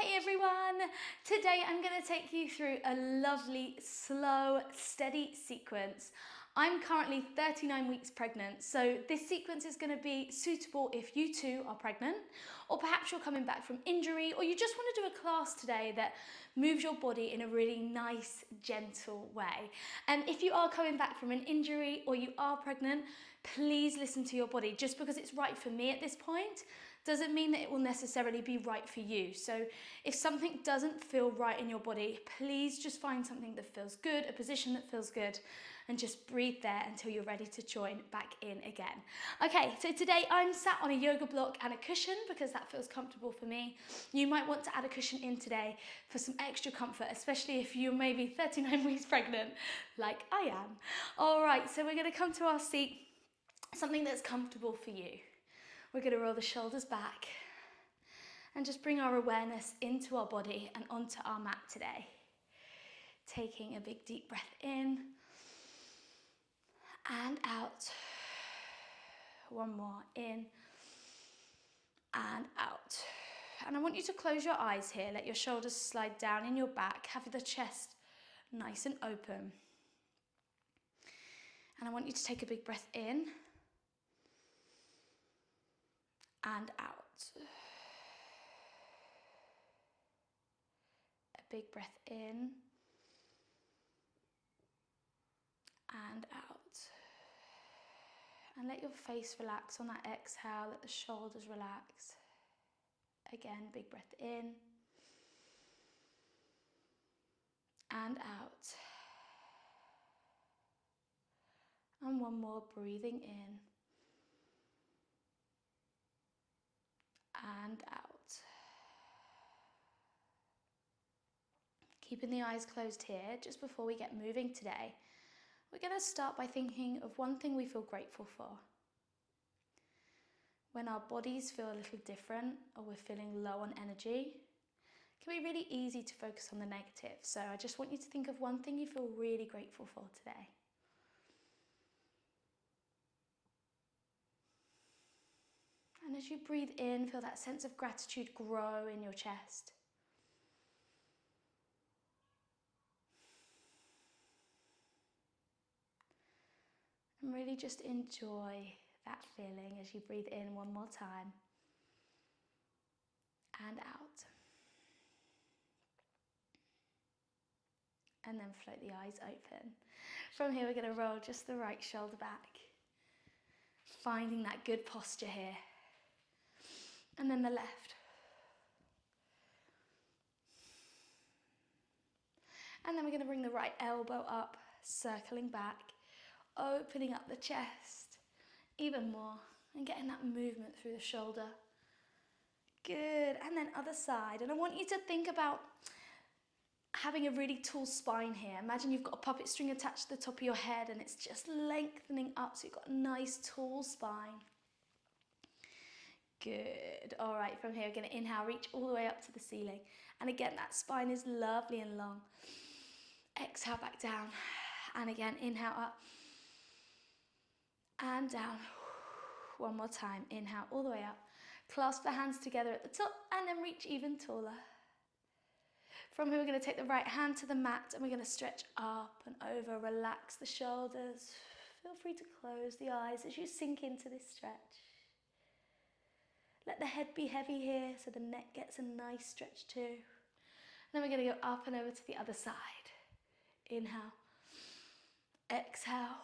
Hey everyone! Today I'm going to take you through a lovely, slow, steady sequence. I'm currently 39 weeks pregnant, so this sequence is going to be suitable if you too are pregnant, or perhaps you're coming back from injury, or you just want to do a class today that moves your body in a really nice, gentle way. And if you are coming back from an injury or you are pregnant, please listen to your body. Just because it's right for me at this point doesn't mean that it will necessarily be right for you. So if something doesn't feel right in your body, please just find something that feels good, a position that feels good, and just breathe there until you're ready to join back in again. Okay, so today I'm sat on a yoga block and a cushion because that feels comfortable for me. You might want to add a cushion in today for some extra comfort, especially if you're maybe 39 weeks pregnant, like I am. All right, so we're gonna come to our seat, something that's comfortable for you. We're going to roll the shoulders back and just bring our awareness into our body and onto our mat today. Taking a big deep breath in and out. One more, in and out. And I want you to close your eyes here. Let your shoulders slide down in your back. Have the chest nice and open. And I want you to take a big breath in and out. A big breath in and out. And let your face relax on that exhale, let the shoulders relax. Again, big breath in and out. And one more, breathing in and out. Keeping the eyes closed here, just before we get moving today, we're going to start by thinking of one thing we feel grateful for. When our bodies feel a little different or we're feeling low on energy, it can be really easy to focus on the negative. So I just want you to think of one thing you feel really grateful for today. And as you breathe in, feel that sense of gratitude grow in your chest. And really just enjoy that feeling as you breathe in one more time and out. And then float the eyes open. From here, we're going to roll just the right shoulder back, finding that good posture here. And then the left. And then we're going to bring the right elbow up, circling back, opening up the chest even more and getting that movement through the shoulder. Good. And then other side. And I want you to think about having a really tall spine here. Imagine you've got a puppet string attached to the top of your head and it's just lengthening up so you've got a nice tall spine. Good. All right, from here we're going to inhale, reach all the way up to the ceiling. And again, that spine is lovely and long. Exhale back down. And again, inhale up and down. One more time. Inhale all the way up. Clasp the hands together at the top and then reach even taller. From here, we're going to take the right hand to the mat and we're going to stretch up and over. Relax the shoulders. Feel free to close the eyes as you sink into this stretch. Let the head be heavy here so the neck gets a nice stretch too. Then we're going to go up and over to the other side. Inhale. Exhale.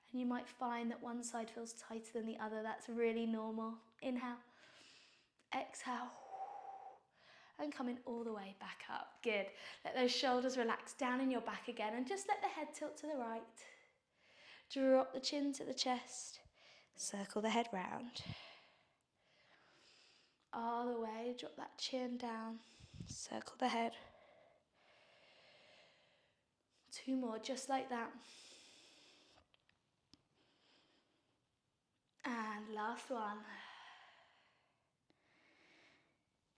And you might find that one side feels tighter than the other. That's really normal. Inhale. Exhale. And coming all the way back up. Good. Let those shoulders relax down in your back again and just let the head tilt to the right. Drop the chin to the chest. Circle the head round. All the way, drop that chin down. Circle the head. Two more, just like that. And last one.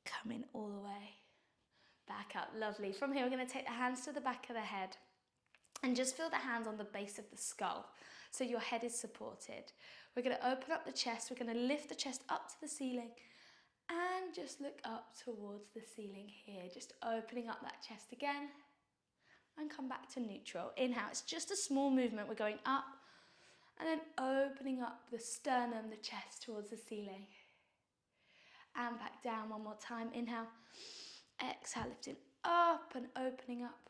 Coming all the way back up. Lovely. From here, we're going to take the hands to the back of the head and just feel the hands on the base of the skull so your head is supported. We're going to open up the chest. We're going to lift the chest up to the ceiling And just look up towards the ceiling here, just opening up that chest again. And come back to neutral. Inhale, it's just a small movement. We're going up and then opening up the sternum, the chest towards the ceiling. And back down one more time. Inhale, exhale, lifting up and opening up.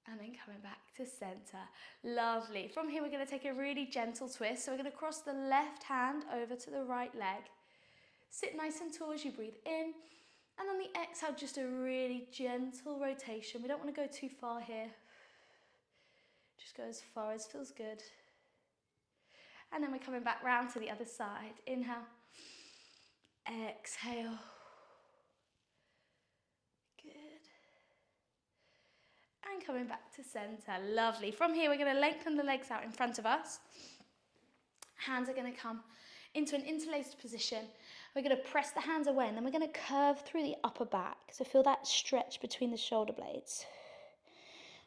And then coming back to center. Lovely. From here, we're going to take a really gentle twist. So we're going to cross the left hand over to the right leg. Sit nice and tall as you breathe in. And on the exhale, just a really gentle rotation. We don't want to go too far here. Just go as far as feels good. And then we're coming back round to the other side. Inhale. Exhale. Good. And coming back to center. Lovely. From here, we're going to lengthen the legs out in front of us. Hands are going to come into an interlaced position. We're going to press the hands away and then we're going to curve through the upper back. So feel that stretch between the shoulder blades.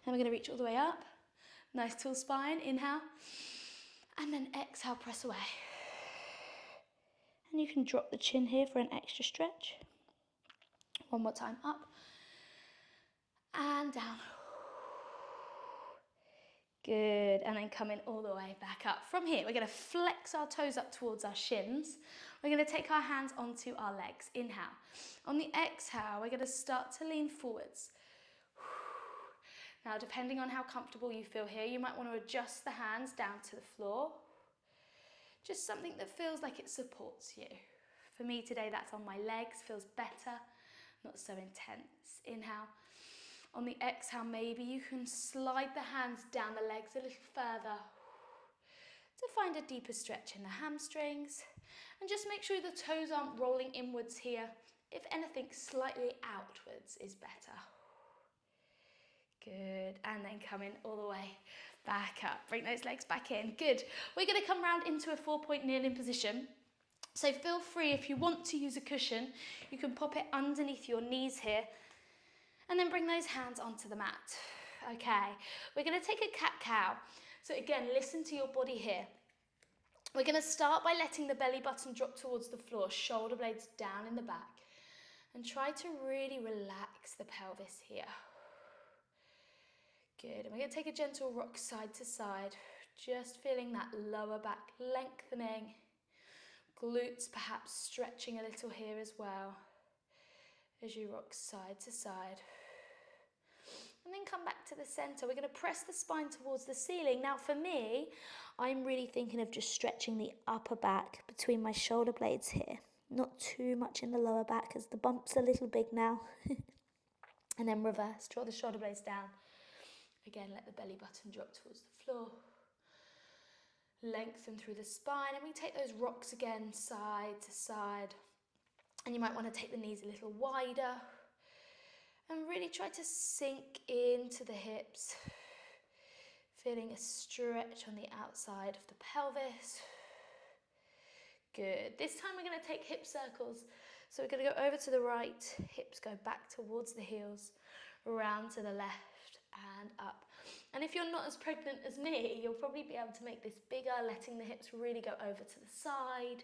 And we're going to reach all the way up. Nice tall spine. Inhale. And then exhale, press away. And you can drop the chin here for an extra stretch. One more time. Up. And down. Good, and then coming all the way back up. From here, we're going to flex our toes up towards our shins. We're going to take our hands onto our legs. Inhale. On the exhale, we're going to start to lean forwards. Now, depending on how comfortable you feel here, you might want to adjust the hands down to the floor. Just something that feels like it supports you. For me today, that's on my legs, feels better, not so intense. Inhale. On the exhale, maybe you can slide the hands down the legs a little further to find a deeper stretch in the hamstrings. And just make sure the toes aren't rolling inwards here. If anything, slightly outwards is better. Good, and then coming all the way back up. Bring those legs back in. Good. We're going to come round into a 4-point kneeling position. So feel free, if you want to use a cushion, you can pop it underneath your knees here. And then bring those hands onto the mat. Okay, we're going to take a cat-cow. So again, listen to your body here. We're going to start by letting the belly button drop towards the floor, shoulder blades down in the back. And try to really relax the pelvis here. Good, and we're going to take a gentle rock side to side. Just feeling that lower back lengthening. Glutes perhaps stretching a little here as well. As you rock side to side. And then come back to the center. We're going to press the spine towards the ceiling. Now for me, I'm really thinking of just stretching the upper back between my shoulder blades here. Not too much in the lower back as the bump's a little big now. And then reverse, draw the shoulder blades down. Again, let the belly button drop towards the floor. Lengthen through the spine. And we take those rocks again, side to side. And you might want to take the knees a little wider. And really try to sink into the hips. Feeling a stretch on the outside of the pelvis. Good. This time we're going to take hip circles. So we're going to go over to the right. Hips go back towards the heels. Around to the left and up. And if you're not as pregnant as me, you'll probably be able to make this bigger, letting the hips really go over to the side.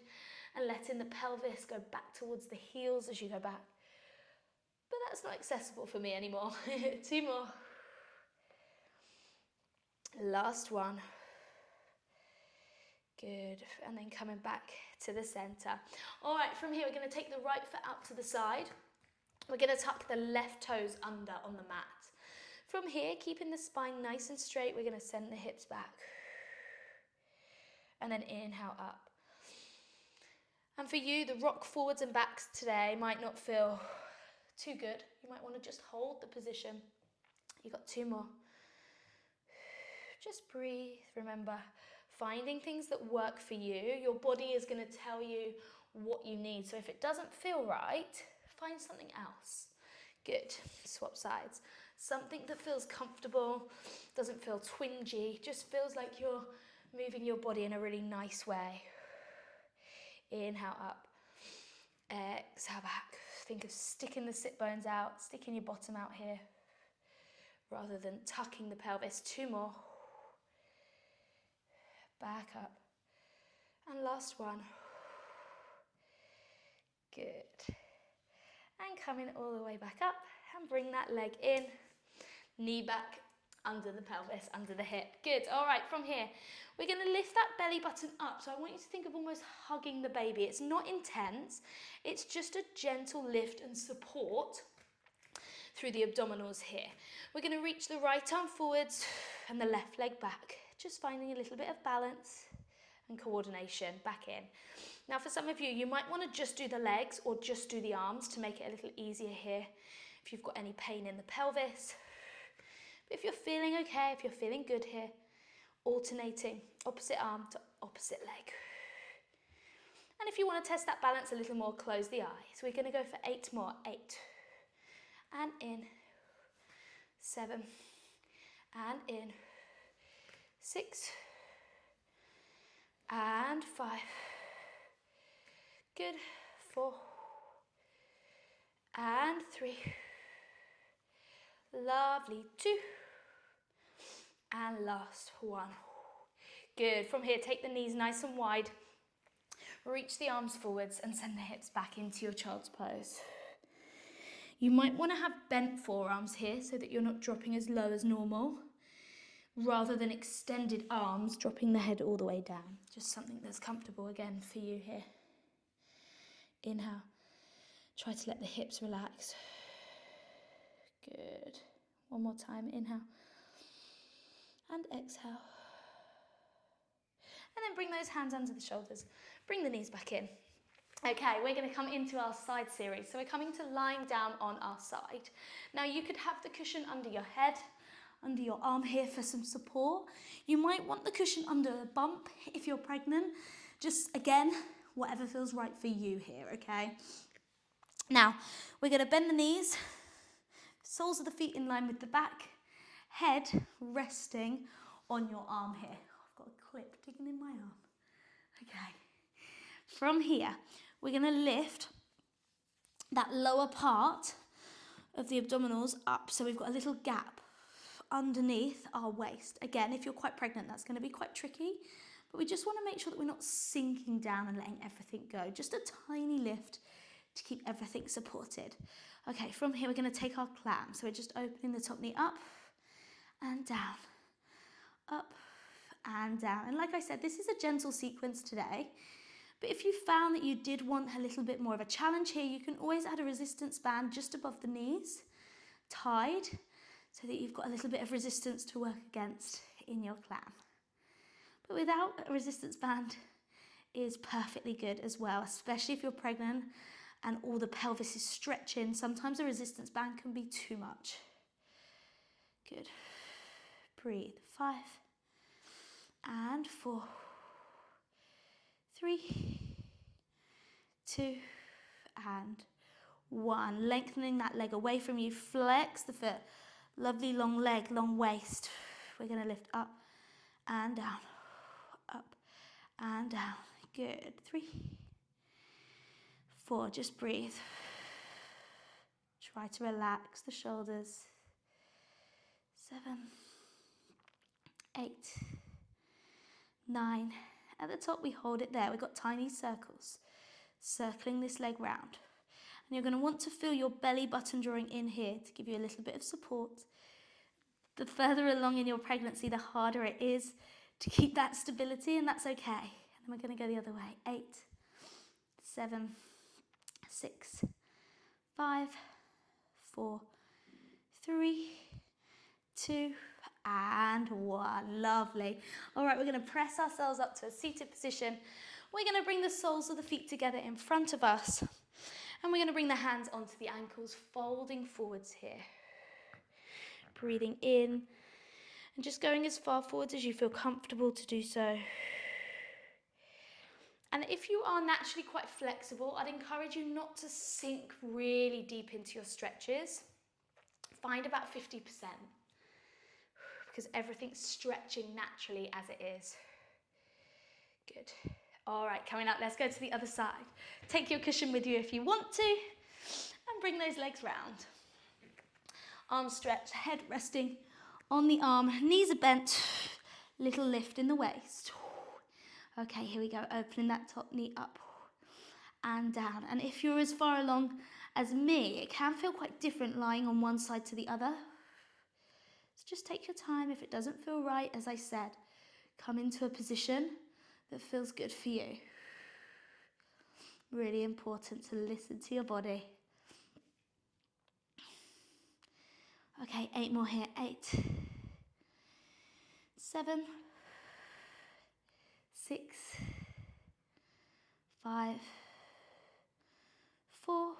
And letting the pelvis go back towards the heels as you go back. But that's not accessible for me anymore. 2 more. Last one. Good. And then coming back to the center. All right, from here, we're going to take the right foot out to the side. We're going to tuck the left toes under on the mat. From here, keeping the spine nice and straight, we're going to send the hips back. And then inhale up. And for you, the rock forwards and backs today might not feel too good. You might want to just hold the position. You've got 2 more. Just breathe. Remember, finding things that work for you. Your body is going to tell you what you need. So if it doesn't feel right, find something else. Good. Swap sides. Something that feels comfortable, doesn't feel twingy, just feels like you're moving your body in a really nice way. Inhale up. Exhale back. Think of sticking the sit bones out, sticking your bottom out here, rather than tucking the pelvis. 2 more. Back up. And last one. Good. And coming all the way back up and bring that leg in, knee back, under the pelvis, under the hip. Good. All right, from here, we're going to lift that belly button up. So I want you to think of almost hugging the baby. It's not intense. It's just a gentle lift and support through the abdominals here. We're going to reach the right arm forwards and the left leg back, just finding a little bit of balance and coordination back in. Now for some of you, you might want to just do the legs or just do the arms to make it a little easier here if you've got any pain in the pelvis. But if you're feeling okay, if you're feeling good here, alternating opposite arm to opposite leg. And if you want to test that balance a little more, close the eyes. We're going to go for 8 more. 8. And in. 7. And in. 6. And 5. Good. 4. And 3. Lovely. 2. And last 1. Good. From here, take the knees nice and wide. Reach the arms forwards and send the hips back into your child's pose. You might want to have bent forearms here so that you're not dropping as low as normal, rather than extended arms dropping the head all the way down. Just something that's comfortable again for you here. Inhale. Try to let the hips relax. Good. One more time. Inhale. And exhale. And then bring those hands under the shoulders. Bring the knees back in. Okay, we're going to come into our side series. So we're coming to lying down on our side. Now you could have the cushion under your head, under your arm here for some support. You might want the cushion under a bump if you're pregnant. Just again, whatever feels right for you here, okay? Now, we're going to bend the knees, soles of the feet in line with the back, head resting on your arm here. I've got a clip digging in my arm. Okay. From here, we're going to lift that lower part of the abdominals up. So we've got a little gap underneath our waist. Again, if you're quite pregnant, that's going to be quite tricky. But we just want to make sure that we're not sinking down and letting everything go. Just a tiny lift to keep everything supported. Okay, from here, we're going to take our clam. So we're just opening the top knee up and down. Up and down. And like I said, this is a gentle sequence today. But if you found that you did want a little bit more of a challenge here, you can always add a resistance band just above the knees, tied, so that you've got a little bit of resistance to work against in your clam. But without a resistance band is perfectly good as well, especially if you're pregnant and all the pelvis is stretching. Sometimes a resistance band can be too much. Good. Breathe. 5 and 4. 3, 2, and 1. Lengthening that leg away from you. Flex the foot. Lovely long leg, long waist. We're going to lift up and down. Up and down. Good. 3, 4. Just breathe. Try to relax the shoulders. 7, 8, 9. At the top, we hold it there. We've got tiny circles circling this leg round. And you're going to want to feel your belly button drawing in here to give you a little bit of support. The further along in your pregnancy, the harder it is to keep that stability, and that's okay. And then we're going to go the other way. 8, 7, 6, 5, 4, 3, 2, and 1. Lovely. All right, we're going to press ourselves up to a seated position. We're going to bring the soles of the feet together in front of us. And we're going to bring the hands onto the ankles, folding forwards here. Breathing in and just going as far forwards as you feel comfortable to do so. And if you are naturally quite flexible, I'd encourage you not to sink really deep into your stretches. Find about 50%. Because everything's stretching naturally as it is. Good. All right, coming up, let's go to the other side. Take your cushion with you if you want to, and bring those legs round. Arms stretched, head resting on the arm, knees are bent, little lift in the waist. Okay, here we go, opening that top knee up and down. And if you're as far along as me, it can feel quite different lying on one side to the other. So just take your time. If it doesn't feel right, as I said, come into a position that feels good for you. Really important to listen to your body. Okay, 8 more here. 8, 7, 6, 5, 4,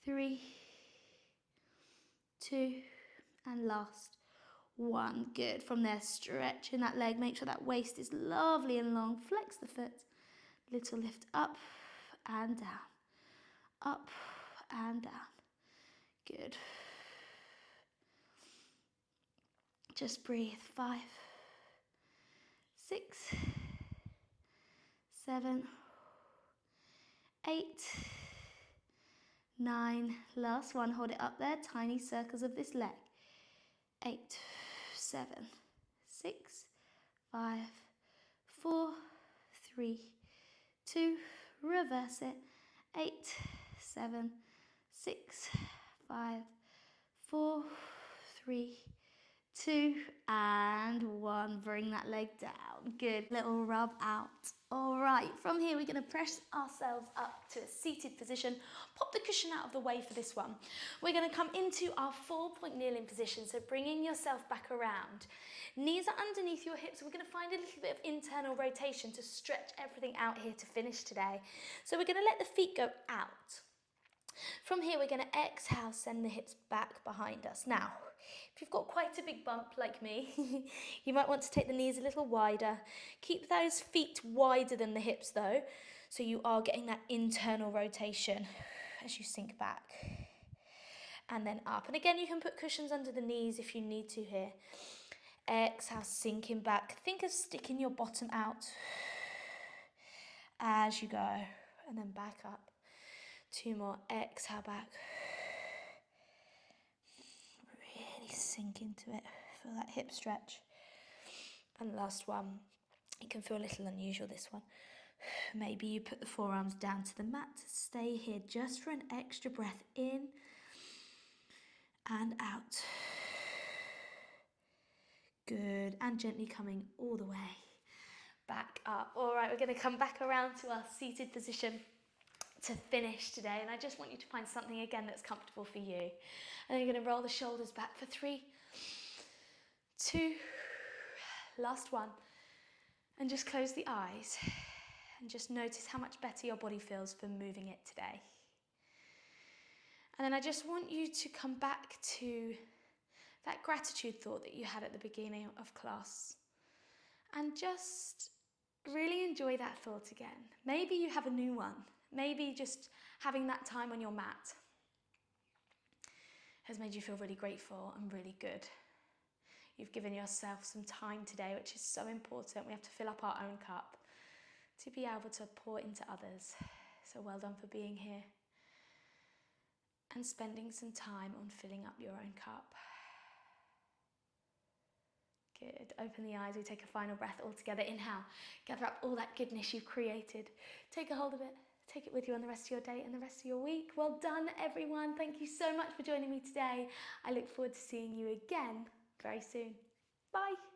3, 2, and last 1. Good. From there, stretch in that leg. Make sure that waist is lovely and long. Flex the foot. Little lift up and down. Up and down. Good. Just breathe. 5, 6, 7, 8, 9. Last one. Hold it up there. Tiny circles of this leg. 8, 7, 6, 5, 4, 3, 2. Reverse it. 8, 7, 6, 5, 4, 3, 2, and 1. Bring that leg down. Good. Little rub out. All right, from here we're going to press ourselves up to a seated position. Pop the cushion out of the way for this one. We're going to come into our 4-point kneeling position, so bringing yourself back around. Knees are underneath your hips. We're going to find a little bit of internal rotation to stretch everything out here to finish today. So we're going to let the feet go out. From here, we're going to exhale, send the hips back behind us. Now, if you've got quite a big bump like me, you might want to take the knees a little wider. Keep those feet wider than the hips though, so you are getting that internal rotation as you sink back. And then up. And again, you can put cushions under the knees if you need to here. Exhale, sinking back. Think of sticking your bottom out as you go. And then back up. 2 more. Exhale back. Really sink into it. Feel that hip stretch. And last one. It can feel a little unusual, this one. Maybe you put the forearms down to the mat. Stay here just for an extra breath in and out. Good. And gently coming all the way back up. All right, we're going to come back around to our seated position to finish today. And I just want you to find something again that's comfortable for you. And you're going to roll the shoulders back for 3, 2, last one. And just close the eyes. And just notice how much better your body feels for moving it today. And then I just want you to come back to that gratitude thought that you had at the beginning of class. And just really enjoy that thought again. Maybe you have a new one. Maybe just having that time on your mat has made you feel really grateful and really good. You've given yourself some time today, which is so important. We have to fill up our own cup to be able to pour into others. So well done for being here and spending some time on filling up your own cup. Good. Open the eyes. We take a final breath all together. Inhale. Gather up all that goodness you've created. Take a hold of it. Take it with you on the rest of your day and the rest of your week. Well done, everyone. Thank you so much for joining me today. I look forward to seeing you again very soon. Bye.